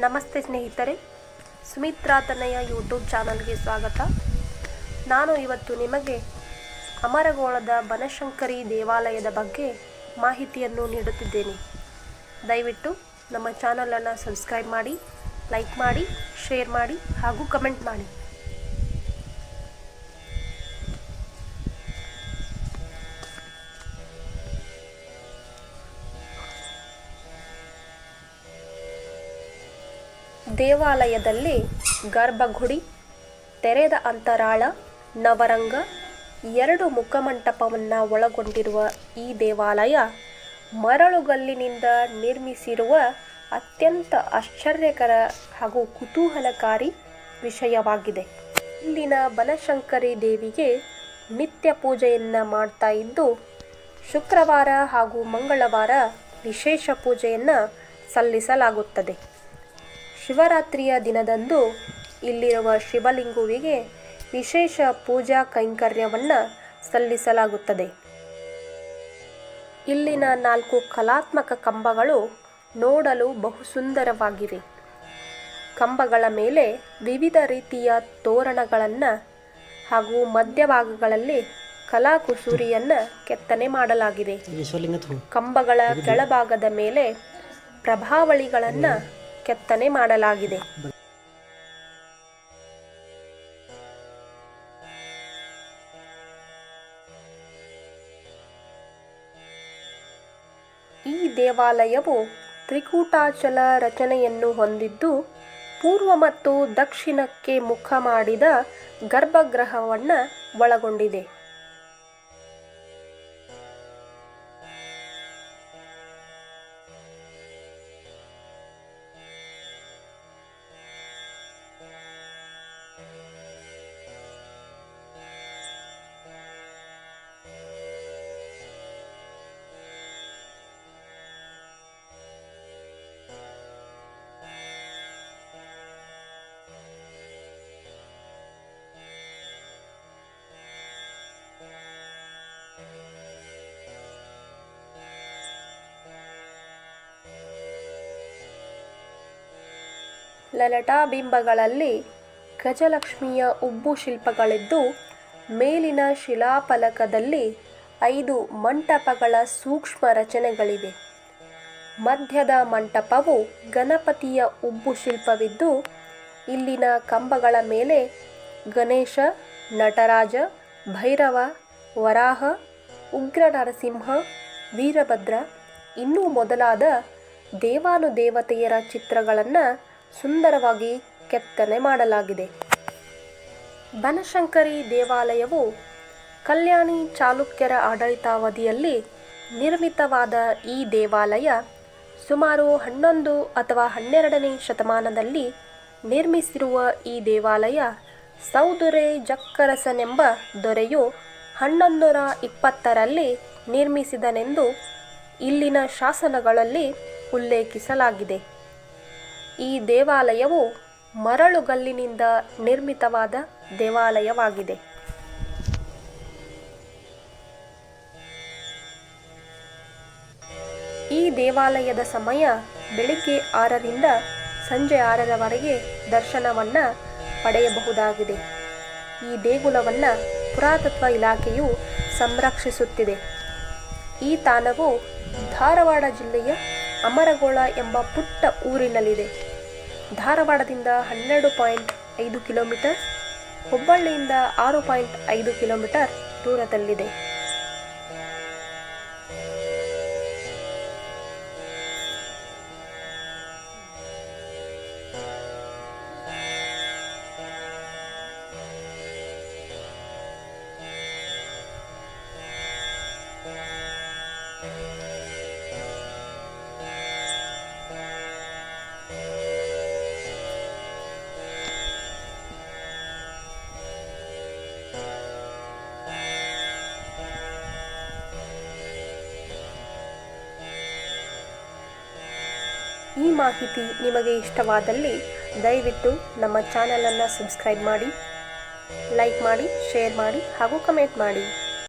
ನಮಸ್ತೆ ಸ್ನೇಹಿತರೆ, ಸುಮಿತ್ರಾ ತನಯ ಯೂಟ್ಯೂಬ್ ಚಾನಲ್ಗೆ ಸ್ವಾಗತ. ನಾನು ಇವತ್ತು ನಿಮಗೆ ಅಮರಗೋಳದ ಬನಶಂಕರಿ ದೇವಾಲಯದ ಬಗ್ಗೆ ಮಾಹಿತಿಯನ್ನು ನೀಡುತ್ತಿದ್ದೇನೆ. ದಯವಿಟ್ಟು ನಮ್ಮ ಚಾನಲನ್ನು ಸಬ್ಸ್ಕ್ರೈಬ್ ಮಾಡಿ, ಲೈಕ್ ಮಾಡಿ, ಶೇರ್ ಮಾಡಿ ಹಾಗೂ ಕಮೆಂಟ್ ಮಾಡಿ. ದೇವಾಲಯದಲ್ಲಿ ಗರ್ಭಗುಡಿ, ತೆರೆದ ಅಂತರಾಳ, ನವರಂಗ, 2 ಮುಖಮಂಟಪವನ್ನು ಒಳಗೊಂಡಿರುವ ಈ ದೇವಾಲಯ ಮರಳುಗಲ್ಲಿನಿಂದ ನಿರ್ಮಿಸಿರುವ ಅತ್ಯಂತ ಆಶ್ಚರ್ಯಕರ ಹಾಗೂ ಕುತೂಹಲಕಾರಿ ವಿಷಯವಾಗಿದೆ. ಇಲ್ಲಿನ ಬನಶಂಕರಿ ದೇವಿಗೆ ನಿತ್ಯ ಪೂಜೆಯನ್ನು ಮಾಡ್ತಾ ಇದ್ದು, ಶುಕ್ರವಾರ ಹಾಗೂ ಮಂಗಳವಾರ ವಿಶೇಷ ಪೂಜೆಯನ್ನು ಸಲ್ಲಿಸಲಾಗುತ್ತದೆ. ಶಿವರಾತ್ರಿಯ ದಿನದಂದು ಇಲ್ಲಿರುವ ಶಿವಲಿಂಗುವಿಗೆ ವಿಶೇಷ ಪೂಜಾ ಕೈಂಕರ್ಯವನ್ನು ಸಲ್ಲಿಸಲಾಗುತ್ತದೆ. ಇಲ್ಲಿನ 4 ಕಲಾತ್ಮಕ ಕಂಬಗಳು ನೋಡಲು ಬಹು ಸುಂದರವಾಗಿವೆ. ಕಂಬಗಳ ಮೇಲೆ ವಿವಿಧ ರೀತಿಯ ತೋರಣಗಳನ್ನು ಹಾಗೂ ಮಧ್ಯಭಾಗಗಳಲ್ಲಿ ಕಲಾಕುಸುರಿಯನ್ನು ಕೆತ್ತನೆ ಮಾಡಲಾಗಿದೆ. ಕಂಬಗಳ ಕೆಳಭಾಗದ ಮೇಲೆ ಪ್ರಭಾವಳಿಗಳನ್ನು ಕೆತ್ತನೆ ಮಾಡಲಾಗಿದೆ. ಈ ದೇವಾಲಯವು ತ್ರಿಕೂಟಾಚಲ ರಚನೆಯನ್ನು ಹೊಂದಿದ್ದು, ಪೂರ್ವ ಮತ್ತು ದಕ್ಷಿಣಕ್ಕೆ ಮುಖ ಮಾಡಿದ ಗರ್ಭಗೃಹವನ್ನು ಒಳಗೊಂಡಿದೆ. ಲಲಾಟಾಬಿಂಬಗಳಲ್ಲಿ ಗಜಲಕ್ಷ್ಮಿಯ ಉಬ್ಬು ಶಿಲ್ಪಗಳಿದ್ದು, ಮೇಲಿನ ಶಿಲಾಫಲಕದಲ್ಲಿ 5 ಮಂಟಪಗಳ ಸೂಕ್ಷ್ಮ ರಚನೆಗಳಿವೆ. ಮಧ್ಯದ ಮಂಟಪವು ಗಣಪತಿಯ ಉಬ್ಬು ಶಿಲ್ಪವಿದ್ದು, ಇಲ್ಲಿನ ಕಂಬಗಳ ಮೇಲೆ ಗಣೇಶ, ನಟರಾಜ, ಭೈರವ, ವರಾಹ, ಉಗ್ರ ನರಸಿಂಹ, ವೀರಭದ್ರ ಇನ್ನೂ ಮೊದಲಾದ ದೇವಾನುದೇವತೆಯರ ಚಿತ್ರಗಳನ್ನು ಸುಂದರವಾಗಿ ಕೆತ್ತನೆ ಮಾಡಲಾಗಿದೆ. ಬನಶಂಕರಿ ದೇವಾಲಯವು ಕಲ್ಯಾಣಿ ಚಾಲುಕ್ಯರ ಆಡಳಿತಾವಧಿಯಲ್ಲಿ ನಿರ್ಮಿತವಾದ ಈ ದೇವಾಲಯ ಸುಮಾರು 11 ಅಥವಾ 12ನೇ ಶತಮಾನದಲ್ಲಿ ನಿರ್ಮಿಸಿರುವ ಈ ದೇವಾಲಯ ಸೌದುರೆ ಜಕ್ಕರಸನೆಂಬ ದೊರೆಯು 1120ರಲ್ಲಿ ನಿರ್ಮಿಸಿದನೆಂದು ಇಲ್ಲಿನ ಶಾಸನಗಳಲ್ಲಿ ಉಲ್ಲೇಖಿಸಲಾಗಿದೆ. ಈ ದೇವಾಲಯವು ಮರಳುಗಲ್ಲಿನಿಂದ ನಿರ್ಮಿತವಾದ ದೇವಾಲಯವಾಗಿದೆ. ಈ ದೇವಾಲಯದ ಸಮಯ ಬೆಳಿಗ್ಗೆ 6ರಿಂದ ಸಂಜೆ 6ರವರೆಗೆ ದರ್ಶನವನ್ನು ಪಡೆಯಬಹುದಾಗಿದೆ. ಈ ದೇಗುಲವನ್ನು ಪುರಾತತ್ವ ಇಲಾಖೆಯು ಸಂರಕ್ಷಿಸುತ್ತಿದೆ. ಈ ತಾಣವು ಧಾರವಾಡ ಜಿಲ್ಲೆಯ ಅಮರಗೋಳ ಎಂಬ ಪುಟ್ಟ ಊರಿನಲ್ಲಿದೆ. ಧಾರವಾಡದಿಂದ 12.5 ಕಿಲೋಮೀಟರ್, ಹುಬ್ಬಳ್ಳಿಯಿಂದ 6.5 ಕಿಲೋಮೀಟರ್ ದೂರದಲ್ಲಿದೆ. ಈ ಮಾಹಿತಿ ನಿಮಗೆ ಇಷ್ಟವಾದಲ್ಲಿ ದಯವಿಟ್ಟು ನಮ್ಮ ಚಾನಲನ್ನು ಸಬ್ಸ್ಕ್ರೈಬ್ ಮಾಡಿ, ಲೈಕ್ ಮಾಡಿ, ಶೇರ್ ಮಾಡಿ ಹಾಗೂ ಕಮೆಂಟ್ ಮಾಡಿ.